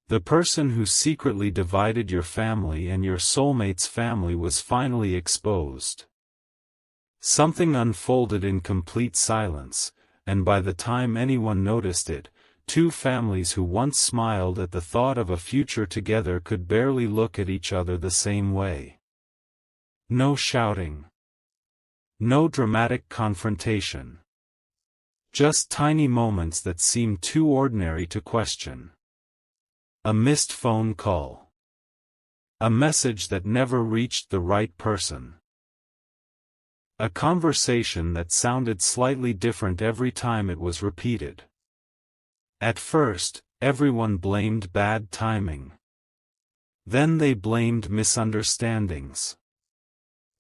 The person who secretly divided your family and your soulmate's family was finally exposed. Something unfolded in complete silence, and by the time anyone noticed it, two families who once smiled at the thought of a future together could barely look at each other the same way. No shouting. No dramatic confrontation. Just tiny moments that seemed too ordinary to question. A missed phone call. A message that never reached the right person. A conversation that sounded slightly different every time it was repeated. At first, everyone blamed bad timing. Then they blamed misunderstandings.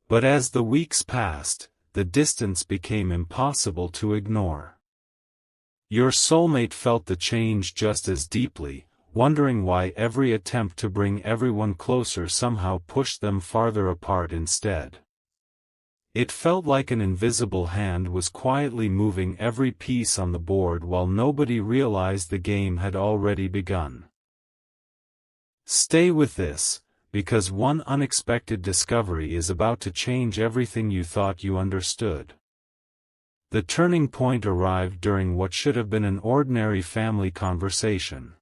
But as the weeks passed, the distance became impossible to ignore. Your soulmate felt the change just as deeply, wondering why every attempt to bring everyone closer somehow pushed them farther apart instead. It felt like an invisible hand was quietly moving every piece on the board while nobody realized the game had already begun. Stay with this, because one unexpected discovery is about to change everything you thought you understood. The turning point arrived during what should have been an ordinary family conversation.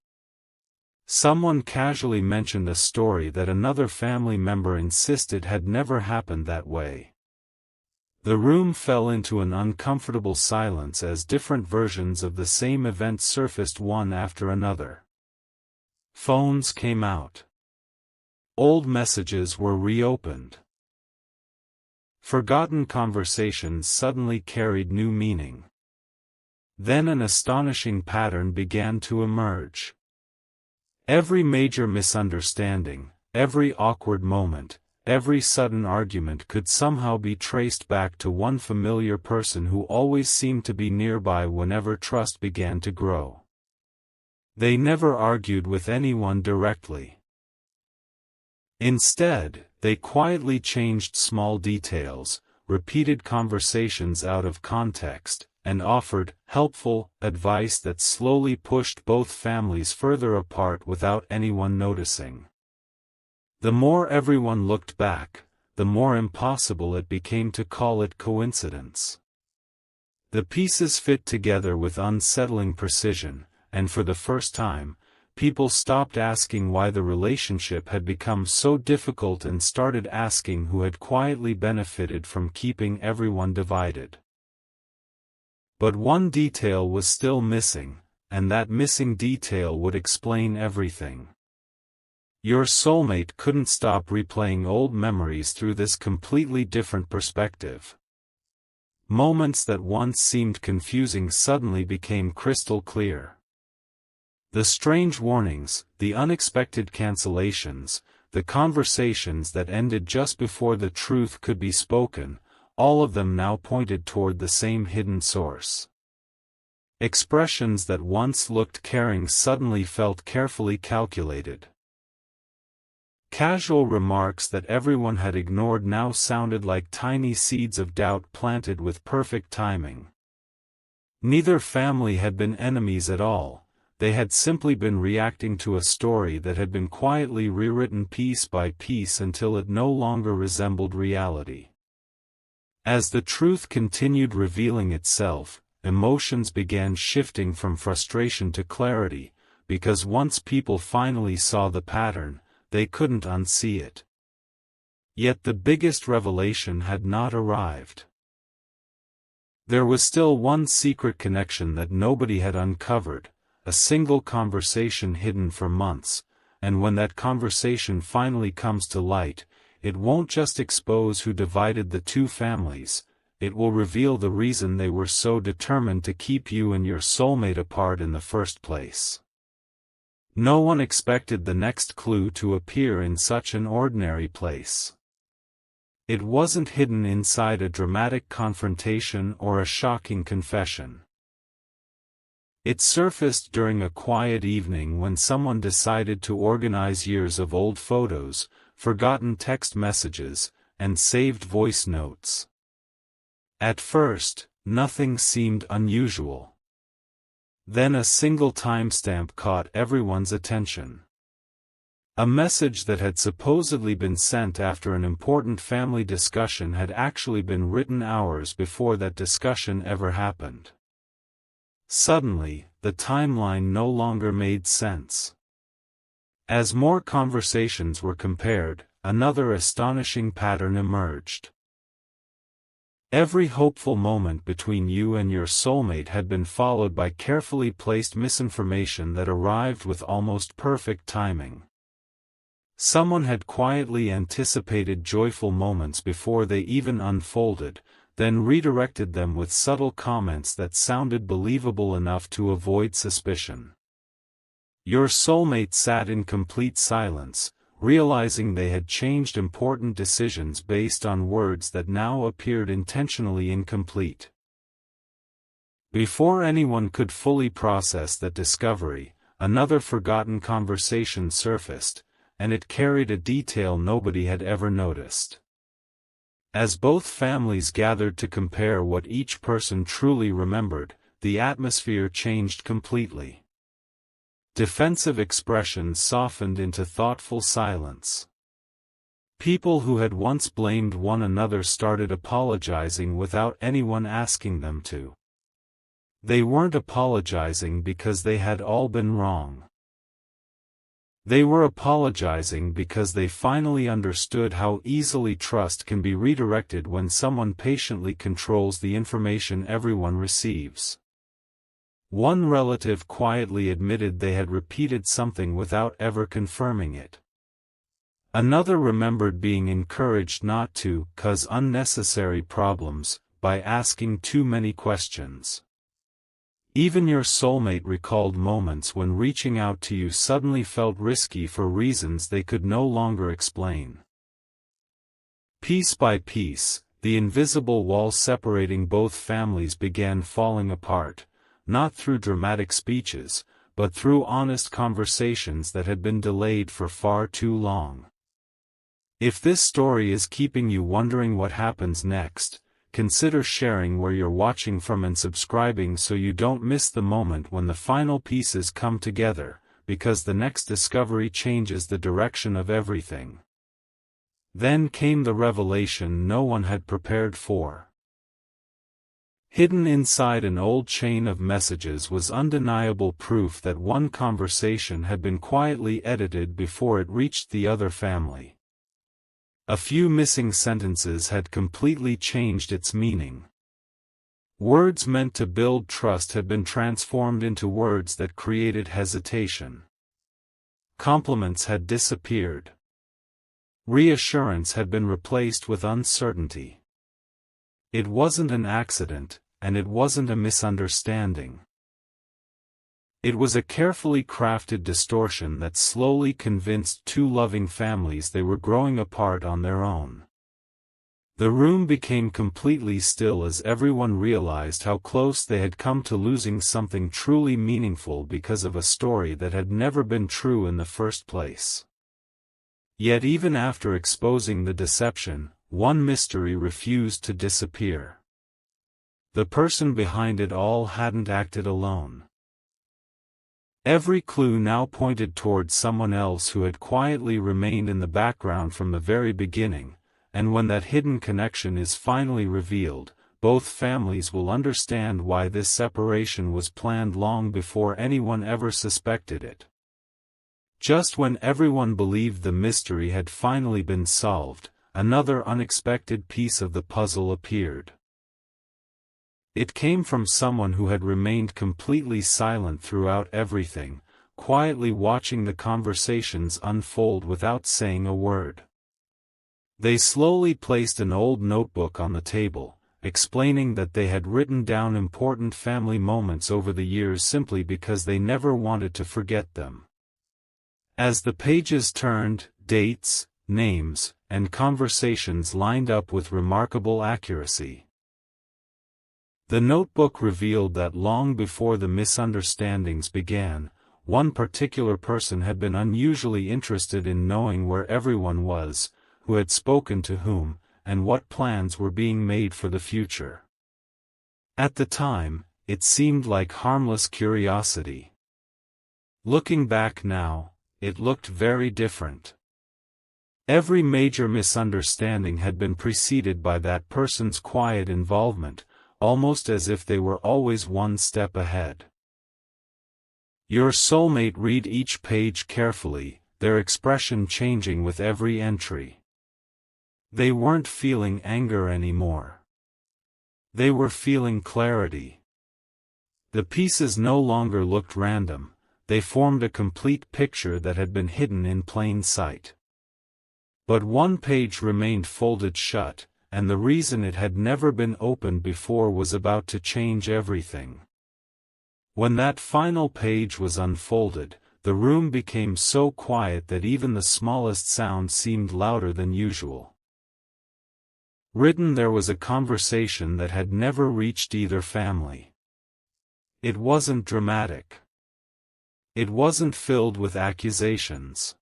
Someone casually mentioned a story that another family member insisted had never happened that way. The room fell into an uncomfortable silence as different versions of the same event surfaced one after another. Phones came out. Old messages were reopened. Forgotten conversations suddenly carried new meaning. Then an astonishing pattern began to emerge. Every major misunderstanding, every awkward moment, every sudden argument could somehow be traced back to one familiar person who always seemed to be nearby whenever trust began to grow. They never argued with anyone directly. Instead, they quietly changed small details, repeated conversations out of context, and offered helpful advice that slowly pushed both families further apart without anyone noticing. The more everyone looked back, the more impossible it became to call it coincidence. The pieces fit together with unsettling precision, and for the first time, people stopped asking why the relationship had become so difficult and started asking who had quietly benefited from keeping everyone divided. But one detail was still missing, and that missing detail would explain everything. Your soulmate couldn't stop replaying old memories through this completely different perspective. Moments that once seemed confusing suddenly became crystal clear. The strange warnings, the unexpected cancellations, the conversations that ended just before the truth could be spoken, all of them now pointed toward the same hidden source. Expressions that once looked caring suddenly felt carefully calculated. Casual remarks that everyone had ignored now sounded like tiny seeds of doubt planted with perfect timing. Neither family had been enemies at all, they had simply been reacting to a story that had been quietly rewritten piece by piece until it no longer resembled reality. As the truth continued revealing itself, emotions began shifting from frustration to clarity, because once people finally saw the pattern, they couldn't unsee it. Yet the biggest revelation had not arrived. There was still one secret connection that nobody had uncovered, a single conversation hidden for months, and when that conversation finally comes to light, it won't just expose who divided the two families, it will reveal the reason they were so determined to keep you and your soulmate apart in the first place. No one expected the next clue to appear in such an ordinary place. It wasn't hidden inside a dramatic confrontation or a shocking confession. It surfaced during a quiet evening when someone decided to organize years of old photos, forgotten text messages, and saved voice notes. At first, nothing seemed unusual. Then a single timestamp caught everyone's attention. A message that had supposedly been sent after an important family discussion had actually been written hours before that discussion ever happened. Suddenly, the timeline no longer made sense. As more conversations were compared, another astonishing pattern emerged. Every hopeful moment between you and your soulmate had been followed by carefully placed misinformation that arrived with almost perfect timing. Someone had quietly anticipated joyful moments before they even unfolded, then redirected them with subtle comments that sounded believable enough to avoid suspicion. Your soulmate sat in complete silence, realizing they had changed important decisions based on words that now appeared intentionally incomplete. Before anyone could fully process that discovery, another forgotten conversation surfaced, and it carried a detail nobody had ever noticed. As both families gathered to compare what each person truly remembered, the atmosphere changed completely. Defensive expressions softened into thoughtful silence. People who had once blamed one another started apologizing without anyone asking them to. They weren't apologizing because they had all been wrong. They were apologizing because they finally understood how easily trust can be redirected when someone patiently controls the information everyone receives. One relative quietly admitted they had repeated something without ever confirming it. Another remembered being encouraged not to cause unnecessary problems by asking too many questions. Even your soulmate recalled moments when reaching out to you suddenly felt risky for reasons they could no longer explain. Piece by piece, the invisible wall separating both families began falling apart, not through dramatic speeches, but through honest conversations that had been delayed for far too long. If this story is keeping you wondering what happens next, consider sharing where you're watching from and subscribing so you don't miss the moment when the final pieces come together, because the next discovery changes the direction of everything. Then came the revelation no one had prepared for. Hidden inside an old chain of messages was undeniable proof that one conversation had been quietly edited before it reached the other family. A few missing sentences had completely changed its meaning. Words meant to build trust had been transformed into words that created hesitation. Compliments had disappeared. Reassurance had been replaced with uncertainty. It wasn't an accident, and it wasn't a misunderstanding. It was a carefully crafted distortion that slowly convinced two loving families they were growing apart on their own. The room became completely still as everyone realized how close they had come to losing something truly meaningful because of a story that had never been true in the first place. Yet even after exposing the deception, one mystery refused to disappear. The person behind it all hadn't acted alone. Every clue now pointed towards someone else who had quietly remained in the background from the very beginning, and when that hidden connection is finally revealed, both families will understand why this separation was planned long before anyone ever suspected it. Just when everyone believed the mystery had finally been solved, another unexpected piece of the puzzle appeared. It came from someone who had remained completely silent throughout everything, quietly watching the conversations unfold without saying a word. They slowly placed an old notebook on the table, explaining that they had written down important family moments over the years simply because they never wanted to forget them. As the pages turned, dates, names, and conversations lined up with remarkable accuracy. The notebook revealed that long before the misunderstandings began, one particular person had been unusually interested in knowing where everyone was, who had spoken to whom, and what plans were being made for the future. At the time, it seemed like harmless curiosity. Looking back now, it looked very different. Every major misunderstanding had been preceded by that person's quiet involvement, almost as if they were always one step ahead. Your soulmate read each page carefully, their expression changing with every entry. They weren't feeling anger anymore. They were feeling clarity. The pieces no longer looked random, they formed a complete picture that had been hidden in plain sight. But one page remained folded shut, and the reason it had never been opened before was about to change everything. When that final page was unfolded, the room became so quiet that even the smallest sound seemed louder than usual. Written there was a conversation that had never reached either family. It wasn't dramatic. It wasn't filled with accusations.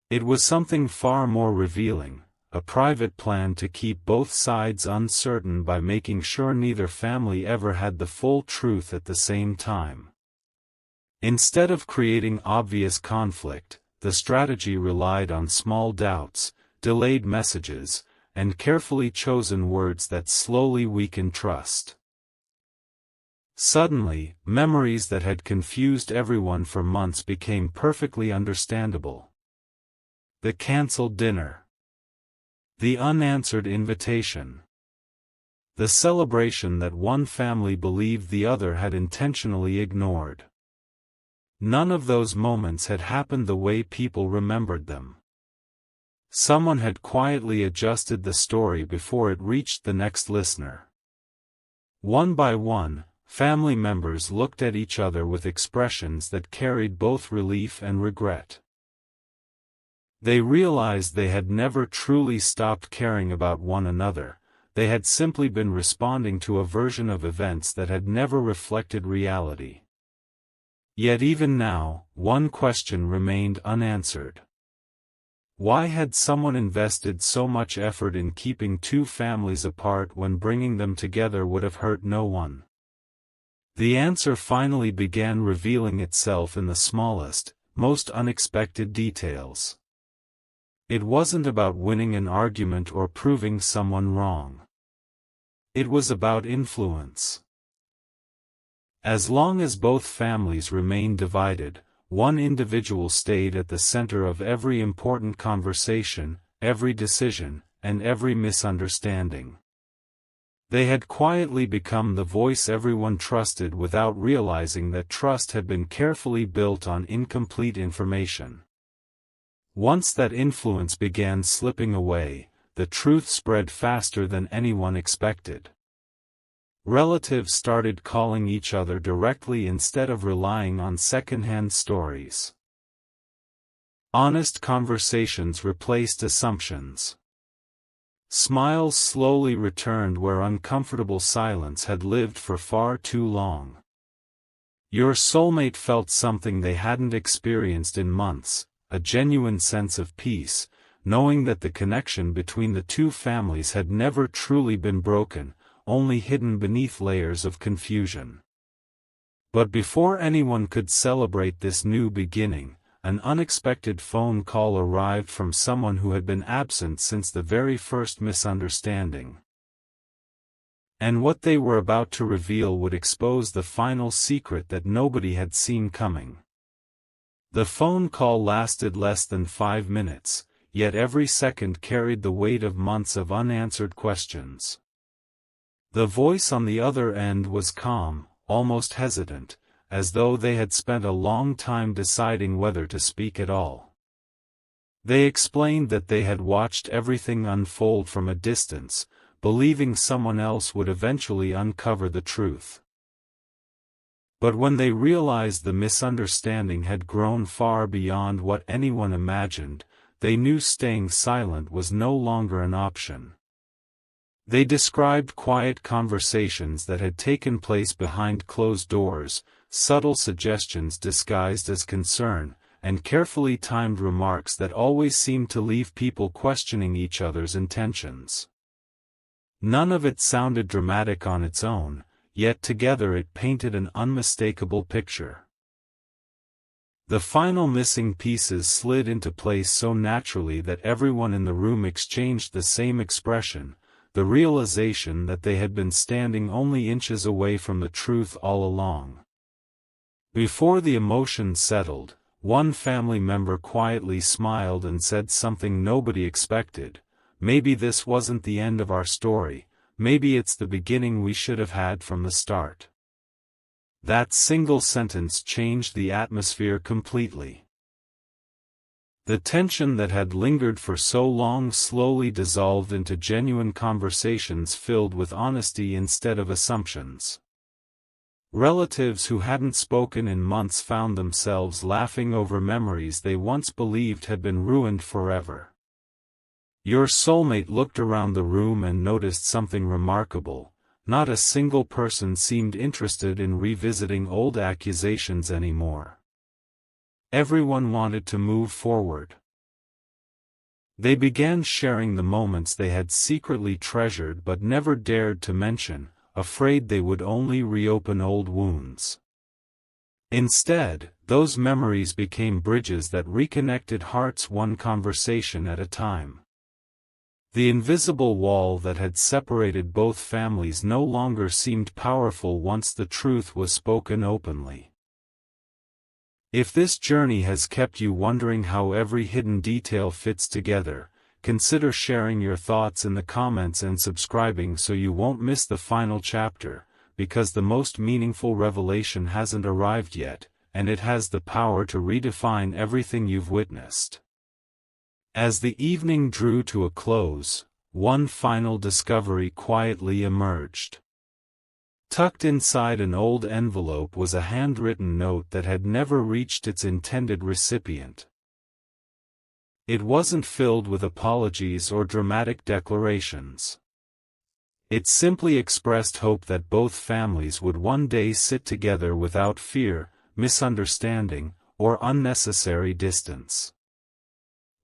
It was something far more revealing, a private plan to keep both sides uncertain by making sure neither family ever had the full truth at the same time. Instead of creating obvious conflict, the strategy relied on small doubts, delayed messages, and carefully chosen words that slowly weakened trust. Suddenly, memories that had confused everyone for months became perfectly understandable. The cancelled dinner. The unanswered invitation. The celebration that one family believed the other had intentionally ignored. None of those moments had happened the way people remembered them. Someone had quietly adjusted the story before it reached the next listener. One by one, family members looked at each other with expressions that carried both relief and regret. They realized they had never truly stopped caring about one another, they had simply been responding to a version of events that had never reflected reality. Yet even now, one question remained unanswered. Why had someone invested so much effort in keeping two families apart when bringing them together would have hurt no one? The answer finally began revealing itself in the smallest, most unexpected details. It wasn't about winning an argument or proving someone wrong. It was about influence. As long as both families remained divided, one individual stayed at the center of every important conversation, every decision, and every misunderstanding. They had quietly become the voice everyone trusted without realizing that trust had been carefully built on incomplete information. Once that influence began slipping away, the truth spread faster than anyone expected. Relatives started calling each other directly instead of relying on second-hand stories. Honest conversations replaced assumptions. Smiles slowly returned where uncomfortable silence had lived for far too long. Your soulmate felt something they hadn't experienced in months, a genuine sense of peace, knowing that the connection between the two families had never truly been broken, only hidden beneath layers of confusion. But before anyone could celebrate this new beginning, an unexpected phone call arrived from someone who had been absent since the very first misunderstanding. And what they were about to reveal would expose the final secret that nobody had seen coming. The phone call lasted less than 5 minutes, yet every second carried the weight of months of unanswered questions. The voice on the other end was calm, almost hesitant, as though they had spent a long time deciding whether to speak at all. They explained that they had watched everything unfold from a distance, believing someone else would eventually uncover the truth. But when they realized the misunderstanding had grown far beyond what anyone imagined, they knew staying silent was no longer an option. They described quiet conversations that had taken place behind closed doors, subtle suggestions disguised as concern, and carefully timed remarks that always seemed to leave people questioning each other's intentions. None of it sounded dramatic on its own, yet together it painted an unmistakable picture. The final missing pieces slid into place so naturally that everyone in the room exchanged the same expression, the realization that they had been standing only inches away from the truth all along. Before the emotions settled, one family member quietly smiled and said something nobody expected: "Maybe this wasn't the end of our story, maybe it's the beginning we should have had from the start." That single sentence changed the atmosphere completely. The tension that had lingered for so long slowly dissolved into genuine conversations filled with honesty instead of assumptions. Relatives who hadn't spoken in months found themselves laughing over memories they once believed had been ruined forever. Your soulmate looked around the room and noticed something remarkable. Not a single person seemed interested in revisiting old accusations anymore. Everyone wanted to move forward. They began sharing the moments they had secretly treasured but never dared to mention, afraid they would only reopen old wounds. Instead, those memories became bridges that reconnected hearts one conversation at a time. The invisible wall that had separated both families no longer seemed powerful once the truth was spoken openly. If this journey has kept you wondering how every hidden detail fits together, consider sharing your thoughts in the comments and subscribing so you won't miss the final chapter, because the most meaningful revelation hasn't arrived yet, and it has the power to redefine everything you've witnessed. As the evening drew to a close, one final discovery quietly emerged. Tucked inside an old envelope was a handwritten note that had never reached its intended recipient. It wasn't filled with apologies or dramatic declarations. It simply expressed hope that both families would one day sit together without fear, misunderstanding, or unnecessary distance.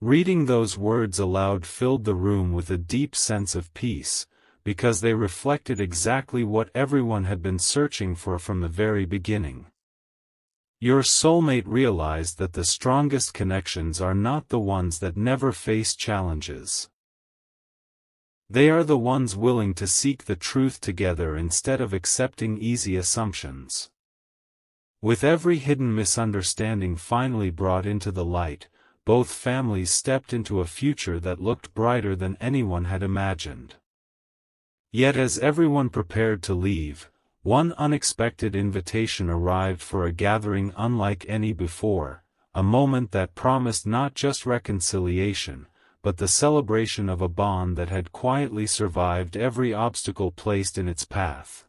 Reading those words aloud filled the room with a deep sense of peace, because they reflected exactly what everyone had been searching for from the very beginning. Your soulmate realized that the strongest connections are not the ones that never face challenges. They are the ones willing to seek the truth together instead of accepting easy assumptions. With every hidden misunderstanding finally brought into the light, both families stepped into a future that looked brighter than anyone had imagined. Yet as everyone prepared to leave, one unexpected invitation arrived for a gathering unlike any before, a moment that promised not just reconciliation, but the celebration of a bond that had quietly survived every obstacle placed in its path.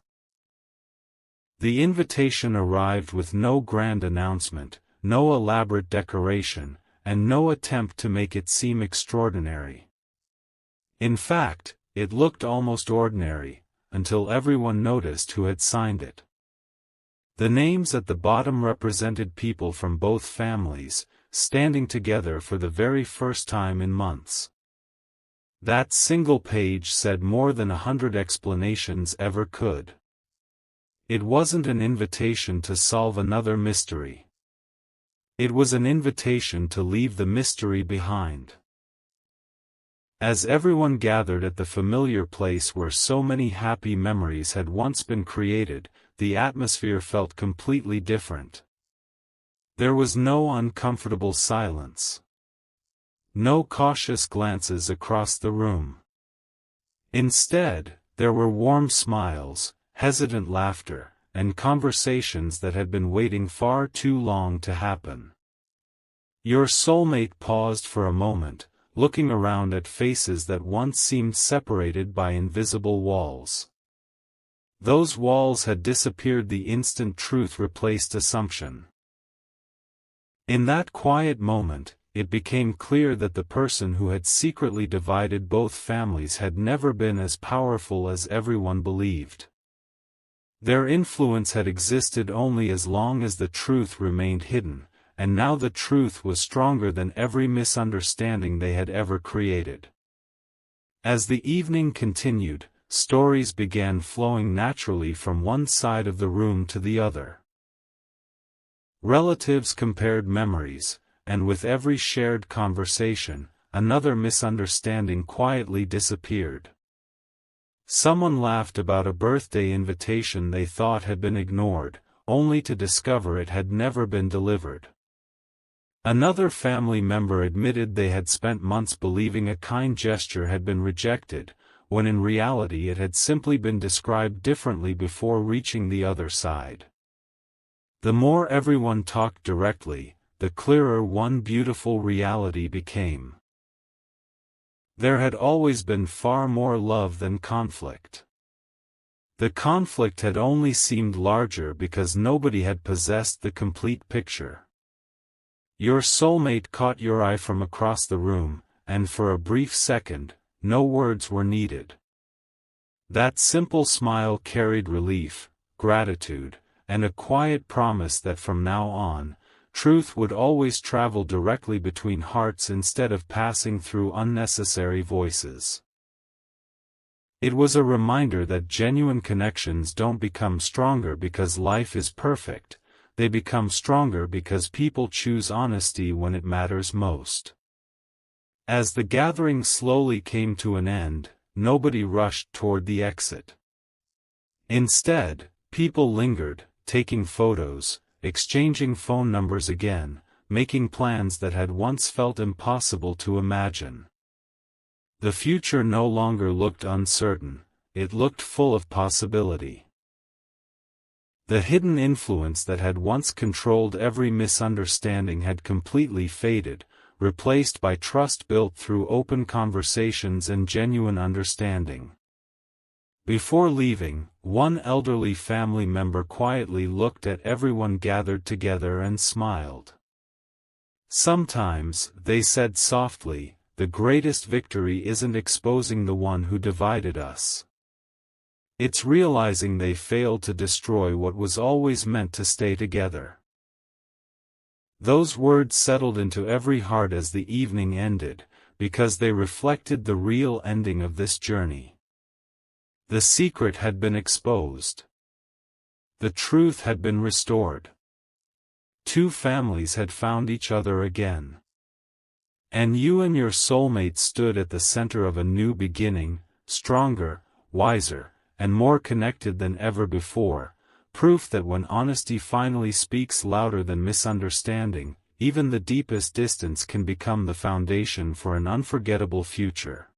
The invitation arrived with no grand announcement, no elaborate decoration, and no attempt to make it seem extraordinary. In fact, it looked almost ordinary, until everyone noticed who had signed it. The names at the bottom represented people from both families, standing together for the very first time in months. That single page said more than 100 explanations ever could. It wasn't an invitation to solve another mystery. It was an invitation to leave the mystery behind. As everyone gathered at the familiar place where so many happy memories had once been created, the atmosphere felt completely different. There was no uncomfortable silence. No cautious glances across the room. Instead, there were warm smiles, hesitant laughter, and conversations that had been waiting far too long to happen. Your soulmate paused for a moment, looking around at faces that once seemed separated by invisible walls. Those walls had disappeared the instant truth replaced assumption. In that quiet moment, it became clear that the person who had secretly divided both families had never been as powerful as everyone believed. Their influence had existed only as long as the truth remained hidden, and now the truth was stronger than every misunderstanding they had ever created. As the evening continued, stories began flowing naturally from one side of the room to the other. Relatives compared memories, and with every shared conversation, another misunderstanding quietly disappeared. Someone laughed about a birthday invitation they thought had been ignored, only to discover it had never been delivered. Another family member admitted they had spent months believing a kind gesture had been rejected, when in reality it had simply been described differently before reaching the other side. The more everyone talked directly, the clearer one beautiful reality became. There had always been far more love than conflict. The conflict had only seemed larger because nobody had possessed the complete picture. Your soulmate caught your eye from across the room, and for a brief second, no words were needed. That simple smile carried relief, gratitude, and a quiet promise that from now on, truth would always travel directly between hearts instead of passing through unnecessary voices. It was a reminder that genuine connections don't become stronger because life is perfect, they become stronger because people choose honesty when it matters most. As the gathering slowly came to an end, nobody rushed toward the exit. Instead, people lingered, taking photos, exchanging phone numbers again, making plans that had once felt impossible to imagine. The future no longer looked uncertain, it looked full of possibility. The hidden influence that had once controlled every misunderstanding had completely faded, replaced by trust built through open conversations and genuine understanding. Before leaving, one elderly family member quietly looked at everyone gathered together and smiled. Sometimes, they said softly, the greatest victory isn't exposing the one who divided us. It's realizing they failed to destroy what was always meant to stay together. Those words settled into every heart as the evening ended, because they reflected the real ending of this journey. The secret had been exposed. The truth had been restored. Two families had found each other again. And you and your soulmate stood at the center of a new beginning, stronger, wiser, and more connected than ever before, proof that when honesty finally speaks louder than misunderstanding, even the deepest distance can become the foundation for an unforgettable future.